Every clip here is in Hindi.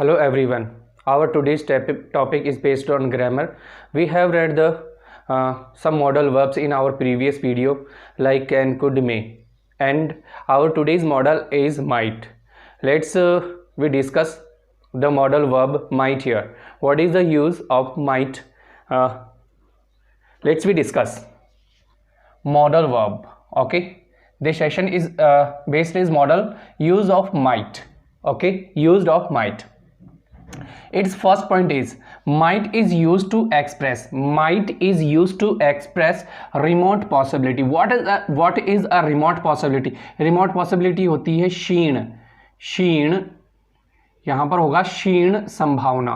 Hello everyone. Our today's topic is based on grammar. We have read the some modal verbs in our previous video like can, could, may, and our today's modal is might. Let's we discuss the modal verb might here. What is the use of might? Let's we discuss modal verb. Okay, this session is based is modal use of might. Okay, used of might. Its first point is might is used to express remote possibility. What is a remote possibility? Remote possibility होती है क्षीण यहां पर होगा क्षीण संभावना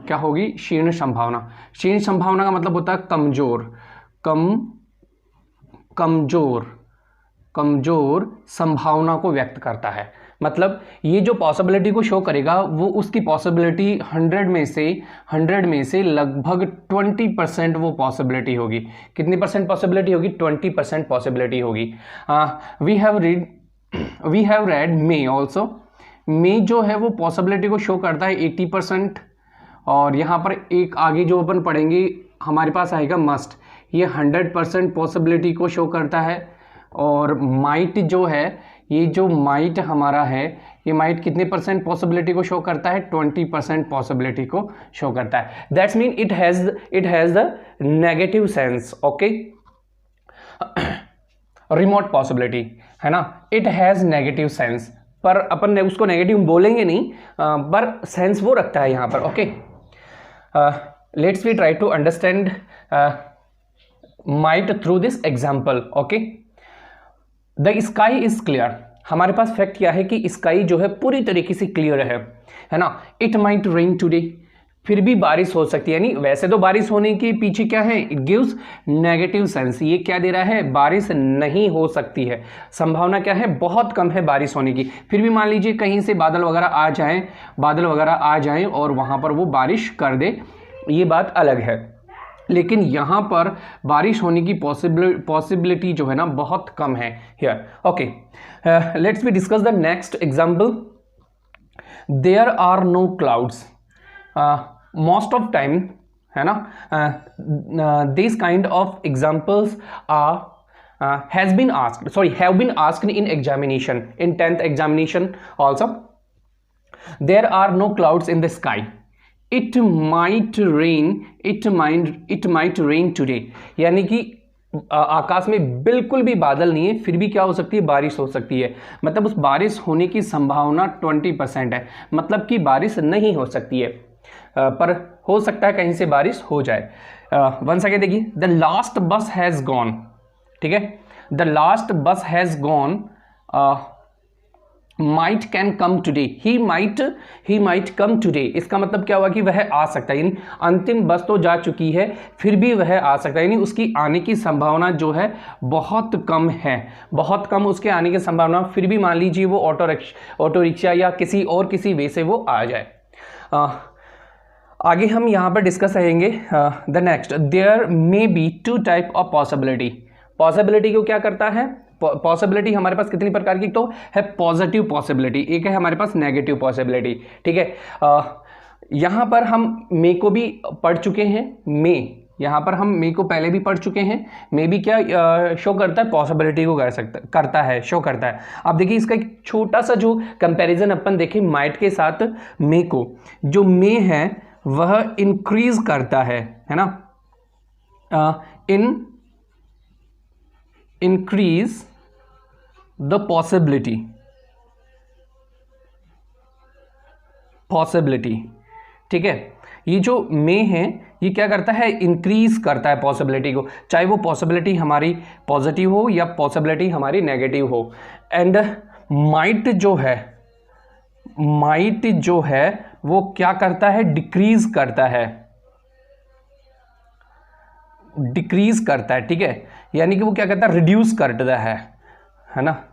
क्या होगी? क्षीण संभावना का मतलब होता है कमजोर संभावना को व्यक्त करता है। मतलब ये जो पॉसिबिलिटी को शो करेगा वो उसकी पॉसिबिलिटी 100 में से लगभग 20% वो पॉसिबिलिटी होगी। कितनी परसेंट पॉसिबिलिटी होगी? 20% पॉसिबिलिटी होगी। We have read may also. May जो है वो पॉसिबिलिटी को शो करता है 80%। और यहाँ पर एक आगे जो अपन पढ़ेंगे हमारे पास आएगा मस्ट, ये 100% पॉसिबिलिटी को शो करता है। और माइट जो है, ये जो माइट हमारा है, ये माइट कितने परसेंट पॉसिबिलिटी को शो करता है? 20% पॉसिबिलिटी को शो करता है। That's mean it has the negative sense. Okay, remote possibility है ना, इट हैज नेगेटिव सेंस, पर अपन ने उसको नेगेटिव बोलेंगे नहीं, पर सेंस वो रखता है यहाँ पर। Okay, let's we try to understand might through this example. Okay, the sky is clear. हमारे पास फैक्ट क्या है कि स्काई जो है पूरी तरीके से क्लियर है ना। इट माइट रेन टुडे, फिर भी बारिश हो सकती है। यानी वैसे तो बारिश होने के पीछे क्या है? It gives negative sense. ये क्या दे रहा है? बारिश नहीं हो सकती है, संभावना क्या है? बहुत कम है बारिश होने की। फिर भी मान लीजिए कहीं से बादल वगैरह आ जाएं और वहां पर वो बारिश कर दे, ये बात अलग है। लेकिन यहाँ पर बारिश होने की पॉसिबिलिटी जो है ना बहुत कम है here. Okay, let's we discuss the next example. There are no clouds. Most of time है ना, this kind of examples have been asked in examination, in 10th examination also. There are no clouds in the sky. It might rain today. यानी कि आकाश में बिल्कुल भी बादल नहीं है, फिर भी क्या हो सकती है? बारिश हो सकती है। मतलब उस बारिश होने की संभावना 20% है, मतलब कि बारिश नहीं हो सकती है, पर हो सकता है कहीं से बारिश हो जाए। वंस अगेन देखिए, द लास्ट बस हैज गॉन। ठीक है, द लास्ट बस has gone, might can come today. He might come today. इसका मतलब क्या हुआ कि वह आ सकता है, यानी अंतिम बस तो जा चुकी है, फिर भी वह आ सकता है, यानी उसकी आने की संभावना जो है बहुत कम है, बहुत कम उसके आने की संभावना। फिर भी मान लीजिए वो ऑटो रिक्शा या किसी वे से वो आ जाए। आगे हम यहाँ पर डिस्कस करेंगे the next. There may be 2 type of possibility. Possibility को क्या करता है? पॉसिबिलिटी हमारे पास कितनी प्रकार की तो है? पॉजिटिव पॉसिबिलिटी, एक है हमारे पास नेगेटिव पॉसिबिलिटी। ठीक है, यहाँ पर हम मे को भी पढ़ चुके हैं। यहाँ पर हम मे को पहले भी पढ़ चुके हैं। मे भी क्या शो करता है? पॉसिबिलिटी को शो करता है। अब देखिए इसका एक छोटा सा जो कंपैरिजन अपन देखें माइट के साथ मे को, जो मे है वह इंक्रीज करता है ना, increase the possibility। ठीक है, ये जो मे है ये क्या करता है? इंक्रीज करता है पॉसिबिलिटी को, चाहे वो पॉसिबिलिटी हमारी पॉजिटिव हो या पॉसिबिलिटी हमारी नेगेटिव हो। एंड माइट जो है वो क्या करता है? डिक्रीज करता है। ठीक है, यानी कि वो क्या करता है? रिड्यूस करता है ना,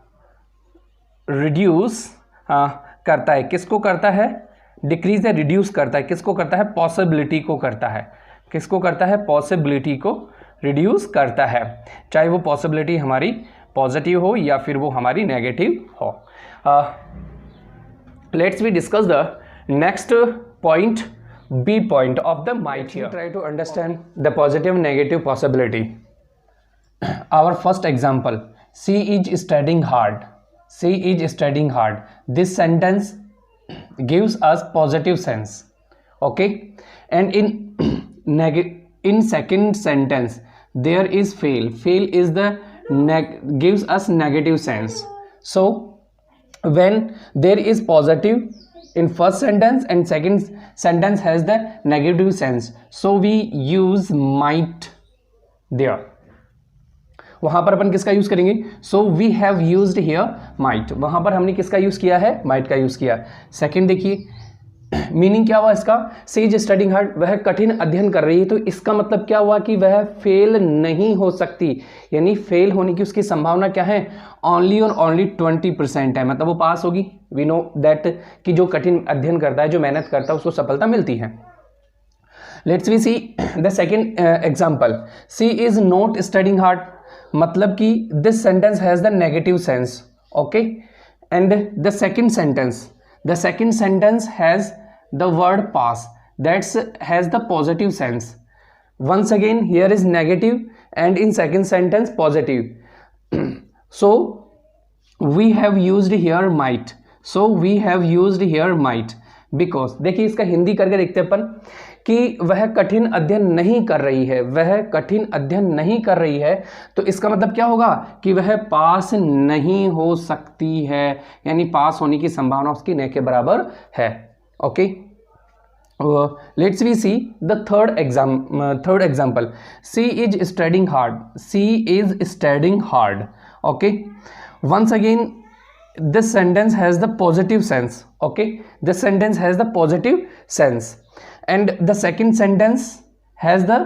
रिड्यूस करता है। किसको करता है? डिक्रीज या रिड्यूस करता है। किसको करता है? पॉसिबिलिटी को करता है। किसको करता है? पॉसिबिलिटी को रिड्यूस करता है, चाहे वो पॉसिबिलिटी हमारी पॉजिटिव हो या फिर वो हमारी नेगेटिव हो। Let's we discuss the next point, B point of the might here. Try to understand the positive negative possibility. Our first example, she is studying hard. She is studying hard. This sentence gives us positive sense, okay, and in second sentence there is fail. Fail is the gives us negative sense. So when there is positive in first sentence and second sentence has the negative sense, so we use might there. वहां पर अपन किसका यूज करेंगे? So we have used here might. वहां पर हमने किसका यूज किया है? माइट का यूज किया। सेकंड देखिए मीनिंग क्या हुआ इसका, सी इज स्टडिंग हार्ड, वह कठिन अध्ययन कर रही है। तो इसका मतलब क्या हुआ कि वह फेल नहीं हो सकती, यानी फेल होने की उसकी संभावना क्या है? ओनली और ओनली 20% है, मतलब वो पास होगी। वी नो दैट कि जो कठिन अध्ययन करता है, जो मेहनत करता है, उसको सफलता मिलती है। Let's we see the second example, she is not studying hard, मतलब कि this sentence has the negative sense, okay, and the second sentence has the word pass, that has the positive sense. Once again here is negative and in second sentence positive. So we have used here might. So we have used here might because देखिए इसका हिंदी करके देखते हैं अपन कि वह कठिन अध्ययन नहीं कर रही है, वह कठिन अध्ययन नहीं कर रही है। तो इसका मतलब क्या होगा कि वह पास नहीं हो सकती है, यानी पास होने की संभावना उसकी न के बराबर है। Okay, let's we see the third example. She is studying hard. She is studying hard. Okay, once again this sentence has the positive sense. Okay, this sentence has the positive sense, and the second sentence has the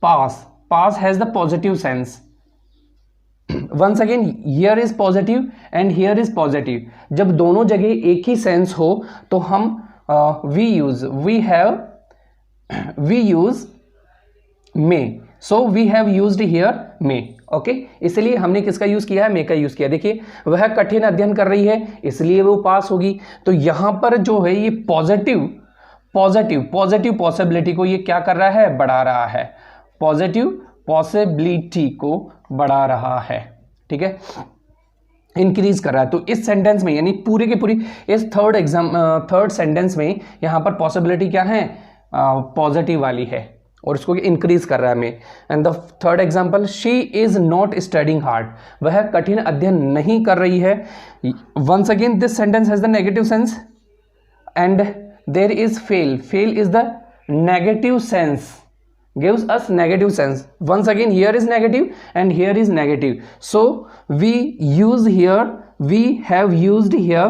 pass has the positive sense. Once again here is positive and here is positive. जब दोनों जगह एक ही सेंस हो तो हम we use may. So we have used here may. okay, इसलिए हमने किसका यूज किया है? may का यूज किया। देखिए वह कठिन अध्ययन कर रही है इसलिए वो पास होगी। तो यहां पर जो है ये पॉजिटिव पॉसिबिलिटी को ये क्या कर रहा है? बढ़ा रहा है। पॉजिटिव पॉसिबिलिटी को बढ़ा रहा है, ठीक है, इंक्रीज कर रहा है। तो इस सेंटेंस में यानी पूरे के पूरी इस थर्ड सेंटेंस में यहां पर पॉसिबिलिटी क्या है? पॉजिटिव वाली है और इसको इंक्रीज कर रहा है में। And the third example, she is not studying hard, वह कठिन अध्ययन नहीं कर रही है। Once again this sentence has the negative sense and there is fail is the negative sense, gives us negative sense. Once again here is negative and here is negative. So we have used here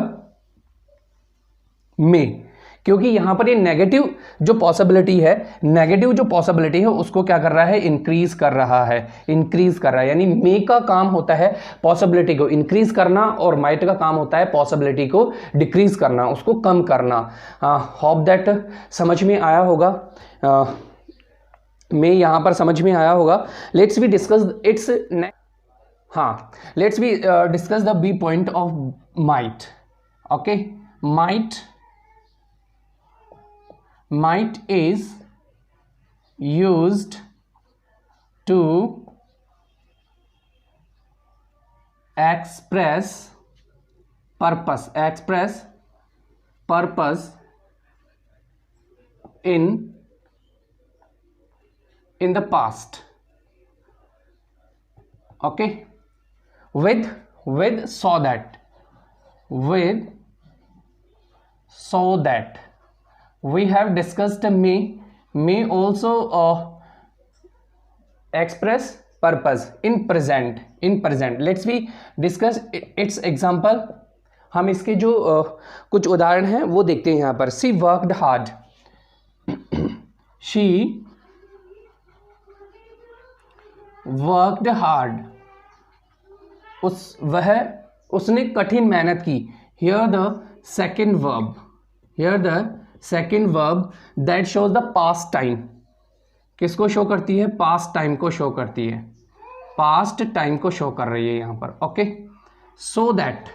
may, क्योंकि यहां पर ये नेगेटिव जो पॉसिबिलिटी है उसको क्या कर रहा है? इंक्रीज कर रहा है। यानी मे का काम होता है पॉसिबिलिटी को इंक्रीज करना और माइट का काम होता है पॉसिबिलिटी को डिक्रीज करना, उसको कम करना। होप दैट समझ में आया होगा, में यहां पर समझ में आया होगा। Let's we discuss it's let's we discuss the B point of might. Okay, might is used to express purpose in the past. Okay, with so that we have discussed may also express purpose in present. Let's we discuss its example. हम इसके जो कुछ उदाहरण हैं वो देखते हैं यहां पर। she worked hard, worked hard, उसने कठिन मेहनत की। Here the second verb that shows the past time, किसको शो करती है? पास्ट टाइम को शो करती है। पास्ट टाइम को शो कर रही है यहां पर, okay. So that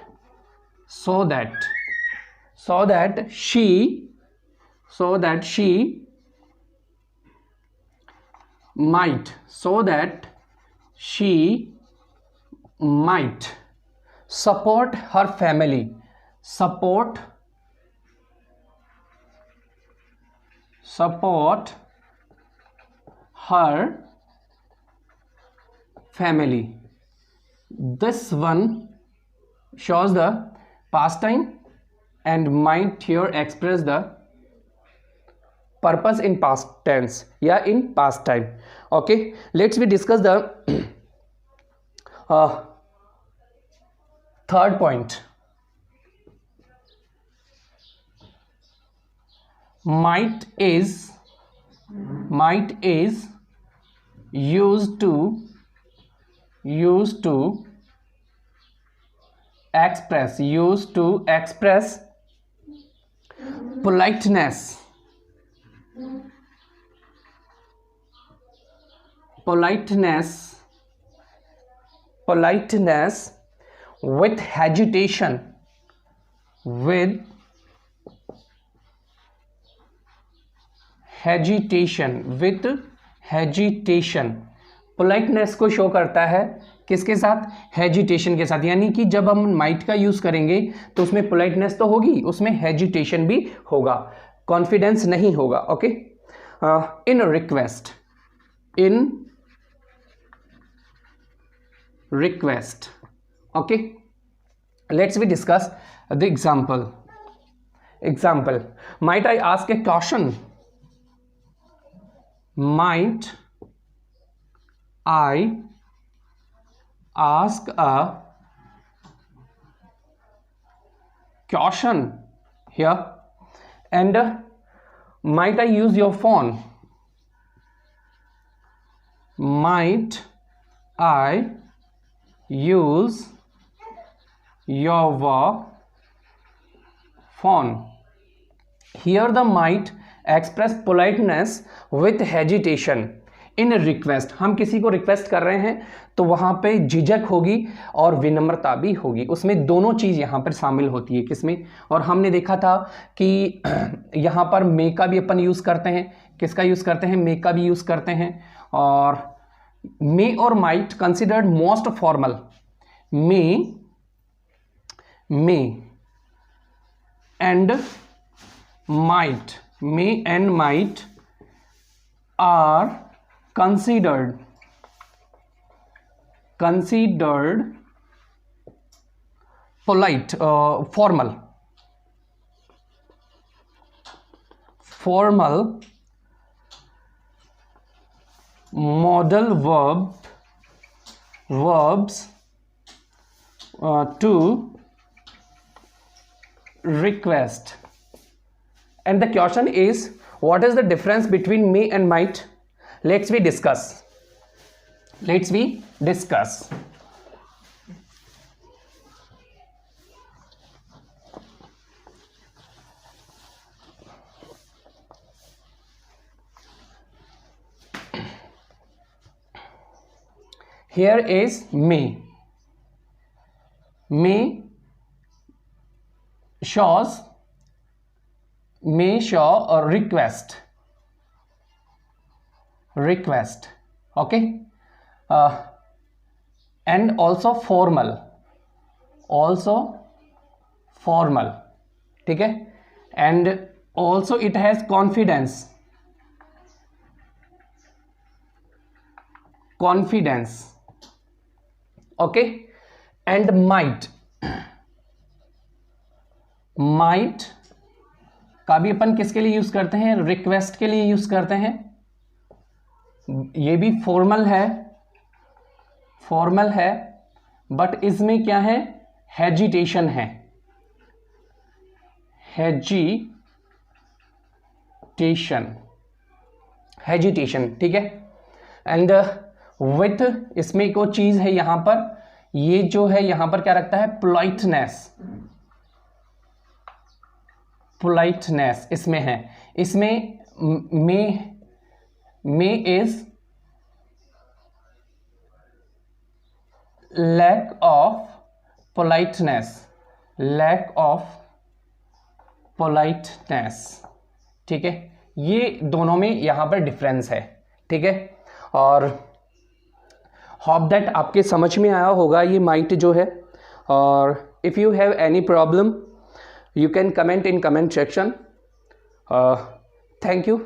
she might support her family, this one shows the past time and might here express the purpose in past tense या in past time, okay. Let's we discuss the third point. Might is used to express politeness with hesitation, politeness को शो करता है किसके साथ? हेजिटेशन के साथ। यानी कि जब हम माइट का यूज करेंगे तो उसमें पोलाइटनेस तो होगी, उसमें हेजिटेशन भी होगा, कॉन्फिडेंस नहीं होगा, okay. In request, okay. Let's we discuss the example. Might I ask a question, might I ask a question here, and might I use your phone? Might I use your phone? Here the might express politeness with hesitation in request। हम किसी को रिक्वेस्ट कर रहे हैं तो वहां पे झिझक होगी और विनम्रता भी होगी, उसमें दोनों चीज यहां पर शामिल होती है। किसमें? और हमने देखा था कि यहां पर मे का भी अपन यूज करते हैं, किसका यूज करते हैं? मे का भी यूज करते हैं। और मे और might considered most formal. May and might are considered polite, formal modal verbs to request. And the question is, what is the difference between may and might? Let's we discuss. Here is may. May show a request, okay. And also formal, ठीक है। and also it has confidence, okay. and might का भी अपन किसके लिए यूज करते हैं? रिक्वेस्ट के लिए यूज करते हैं। ये भी फॉर्मल है, बट इसमें क्या है? हेजिटेशन है, हेजिटेशन, ठीक है। एंड विथ, इसमें एक और चीज है यहां पर, ये जो है यहां पर क्या रखता है? पोलाइटनेस इसमें है। इसमें may is lack of politeness, lack of politeness, ठीक है। ये दोनों में यहाँ पर डिफरेंस है, ठीक है। और होप दैट आपके समझ में आया होगा ये माइट जो है। और if you have any problem you can comment in comment section. Thank you.